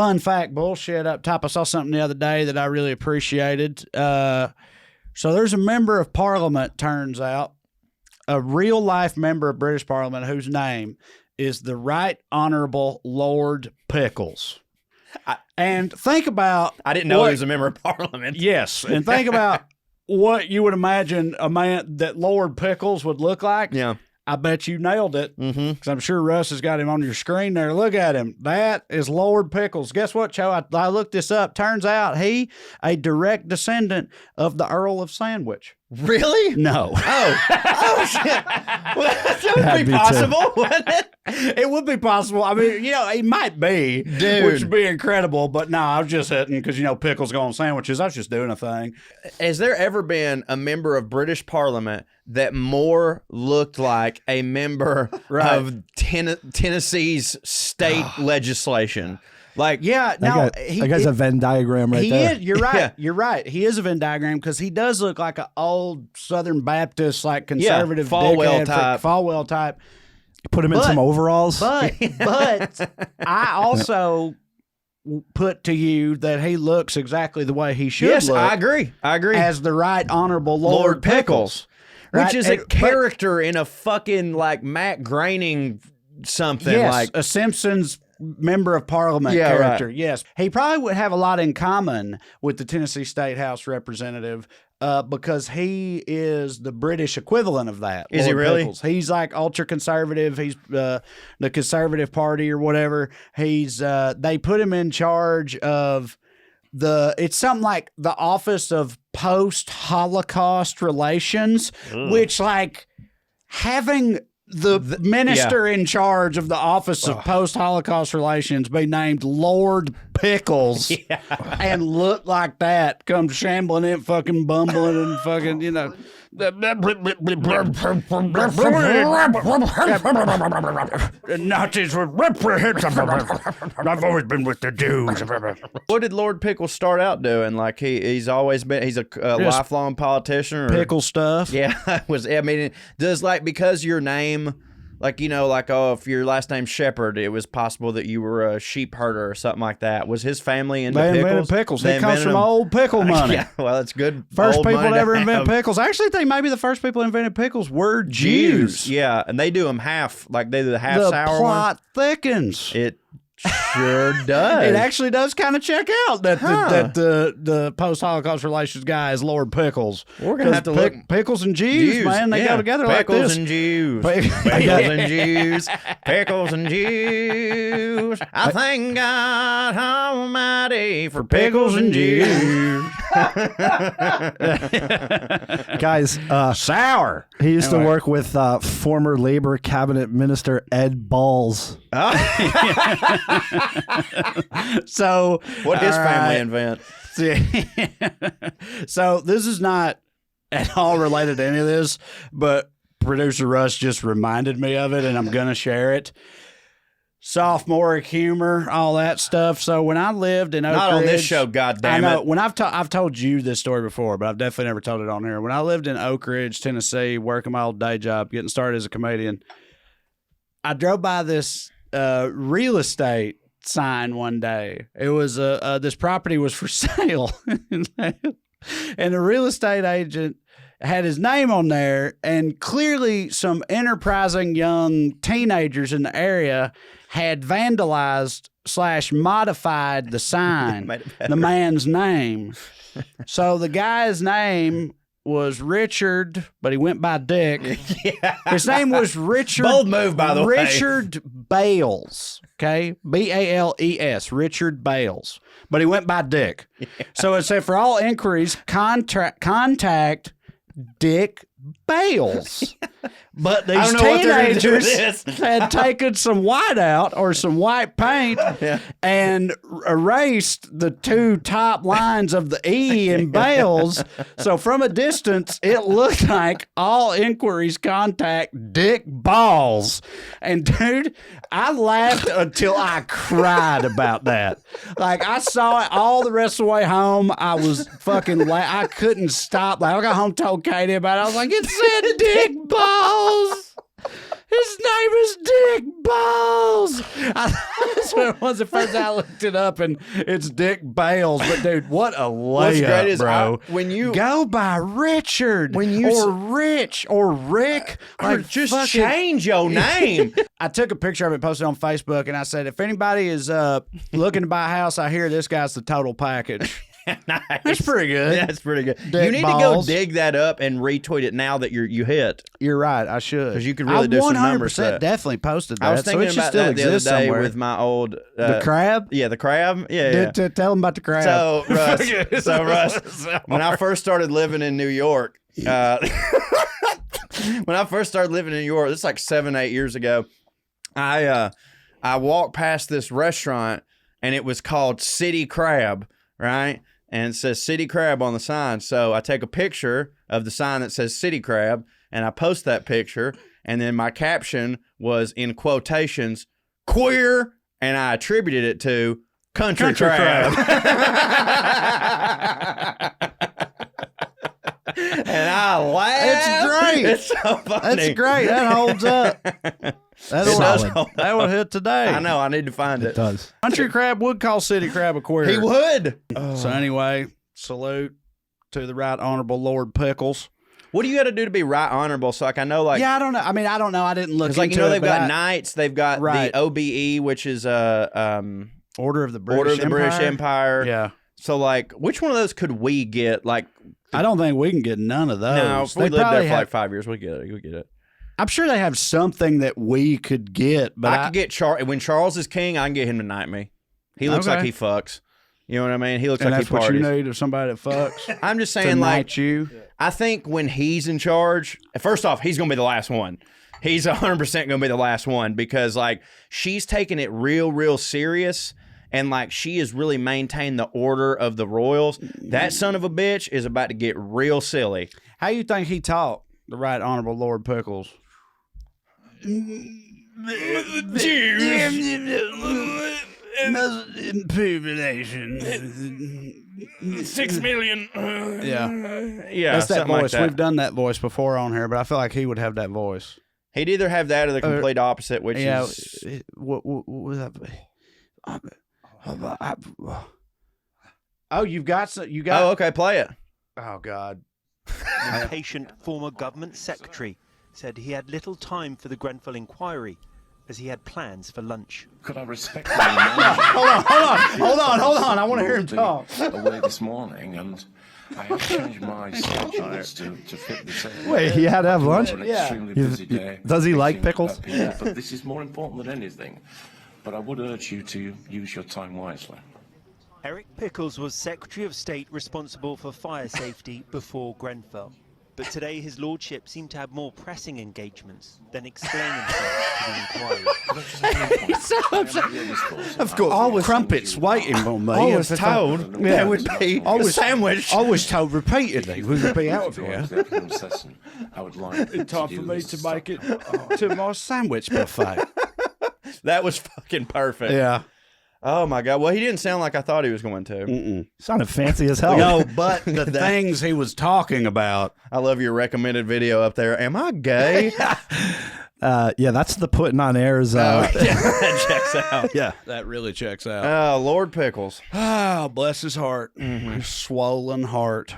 fun fact bullshit up top. I saw something the other day that I really appreciated. So there's a member of Parliament, turns out, a real life member of British Parliament whose name is the Right Honorable Lord Pickles. And think about... I didn't know he was a member of Parliament. Yes, and think about what you would imagine a man that Lord Pickles would look like. Yeah. I bet you nailed it, because I'm sure Russ has got him on your screen there. Look at him. That is Lord Pickles. Guess what, Cho? I looked this up. Turns out he a direct descendant of the Earl of Sandwich. Really? No. Oh, shit. Well, that would be possible, wouldn't it? It would be possible. I mean, he might be, dude, which would be incredible. But no, I was just hitting because, Pickles go on sandwiches. I was just doing a thing. Has there ever been a member of British Parliament that more looked like a member of Tennessee's state legislation? Like, yeah, that guy's a Venn diagram right there. You're right. Yeah. You're right. He is a Venn diagram because he does look like an old Southern Baptist, like conservative Falwell type. Put him in some overalls. But I also put to you that he looks exactly the way he should look. Yes, I agree. As the Right Honorable Lord Pickles. Right? Which is a character in a fucking, like, Matt Groening something. Yes, like a Simpsons member of Parliament character. Right. Yes. He probably would have a lot in common with the Tennessee State House representative because he is the British equivalent of that. Is he really? Pickles. He's like ultra conservative. He's the Conservative Party or whatever. He's they put him in charge of it's something like the Office of Post-Holocaust Relations, which like having the minister in charge of the Office of Post-Holocaust Relations be named Lord Pickles and look like that, come shambling in, fucking bumbling and fucking, the Nazis were reprehensible. I've always been with the Jews. What did Lord Pickles start out doing? Like he's always been, he's a lifelong politician. Or, pickle stuff. Yeah, does like because your name. Like, if your last name's Shepherd, it was possible that you were a sheep herder or something like that. Was his family into pickles? They invented pickles. He comes from old pickle money. Yeah, well, that's good. First people to ever invent pickles. I actually think maybe the first people who invented pickles were Jews. Yeah, and they do them half, like they do the half sour one. The plot thickens. It sure does. It actually does kind of check out that the post-Holocaust relations guy is Lord Pickles. We're gonna have to look pickles and Jews, man. They go together like this. Pickles and Jews. Pickles and Jews. Pickles and Jews. I thank God Almighty for pickles and Jews. Guys, sour. He used to work with former Labor Cabinet Minister Ed Balls. So what did his family invent? So this is not at all related to any of this, but producer Russ just reminded me of it, and I'm gonna share it. Sophomoric humor, all that stuff. So when I lived in Oak Ridge, not on this show, goddammit. I know. When I've told you this story before, but I've definitely never told it on here. When I lived in Oak Ridge, Tennessee, working my old day job, getting started as a comedian, I drove by this real estate sign one day. It was this property was for sale, and the real estate agent had his name on there, and clearly some enterprising young teenagers in the area had vandalized / modified the sign, the man's name. So the guy's name was Richard, but he went by Dick. Yeah. His name was Richard. Bold move, by the way. Richard Bales. Okay, Bales. Richard Bales, but he went by Dick. Yeah. So it said for all inquiries, contact Dick Bales. But these teenagers had taken some white out or some white paint and erased the two top lines of the E in Bales. So from a distance, it looked like all inquiries contact Dick Balls. And dude, I laughed until I cried about that. Like I saw it all the rest of the way home. I was fucking I couldn't stop. Like I got home, told Katie about it. I was like, it said Dick Balls. His name is Dick Balls. That's what it was at first. I looked it up, and it's Dick Bales. But dude, what a What's layup, great is bro! when you Go by Richard, or Rich, or Rick, like just fucking, change your name. I took a picture of it, posted on Facebook, and I said, if anybody is looking to buy a house, I hear this guy's the total package. Nice. That's pretty good. That's pretty good. Dick you need balls. to go dig that up and retweet it now that you hit. You're right. I should, because you could really do some numbers. 100% definitely posted that. I was thinking so it about still that the other day somewhere. with my old the crab. Yeah, the crab. Yeah. Tell them about the crab. So Russ, when I first started living in New York, this is like 7-8 years ago. I walked past this restaurant and it was called City Crab, right? And it says City Crab on the sign. So I take a picture of the sign that says City Crab and I post that picture. And then my caption was in quotations, queer, and I attributed it to Country Crab. And I laughed. It's great. It's so funny. That's great. That holds up. That would hit today. I know. I need to find it. It does. Country Crab would call City Crab a queer. He would. So anyway, salute to the Right Honorable Lord Pickles. What do you got to do to be right honorable? So like I know, like Yeah, I don't know. I mean, I don't know. I didn't look into like they've it, got but knights, they've got Right. the OBE, which is Order of the British Order of the Empire. British Empire. Yeah. So like, which one of those could we get? Like, I don't think we can get none of those. no, if we They lived there probably for like have- 5 years, we get it. We get it. I'm sure they have something that we could get, but I could get when Charles is king. I can get him to knight me. He looks Okay. like he fucks. You know what I mean? He looks and like that's he what parties. you need of somebody that fucks. I'm just to saying, like, knight you. I think when he's in charge, first off, he's going to be the last one. He's 100% going to be the last one because, like, she's taking it real, real serious. And, like, she has really maintained the order of the royals. That son of a bitch is about to get real silly. How you think he talked, the Right Honorable Lord Pickles? Population. 6 million. Yeah. Yeah, That's that something like voice. that. We've done that voice before on here, but I feel like he would have that voice. He'd either have that or the complete opposite, which is... What was that? Oh, you got some. You got. Oh, okay, play it. Oh God. An impatient former government secretary said he had little time for the Grenfell inquiry as he had plans for lunch. Could I respectfully remind you? Hold on. I want to hear him talk. Away this morning, and I have changed my schedules to fit the same. Wait, he had to have lunch? An extremely busy day. Does he like Thinking pickles? about people, but this is more important than anything. But I would urge you to use your time wisely. Eric Pickles was Secretary of State responsible for fire safety before Grenfell. But today his lordship seemed to have more pressing engagements than explain himself to the inquiry. I've got all crumpets waiting on me. I was told there would be a sandwich. I was told repeatedly we would be out of here. I would like It's time for me to make it to my sandwich buffet. That was fucking perfect. Yeah. Oh my God. Well, he didn't sound like I thought he was going to. Sounded fancy as hell. No, but the things he was talking about. I love your recommended video up there. Am I gay? Yeah, that's the Puttin On Airs. That checks out. Yeah. That really checks out. Oh, Lord Pickles. Oh, bless his heart. His swollen heart.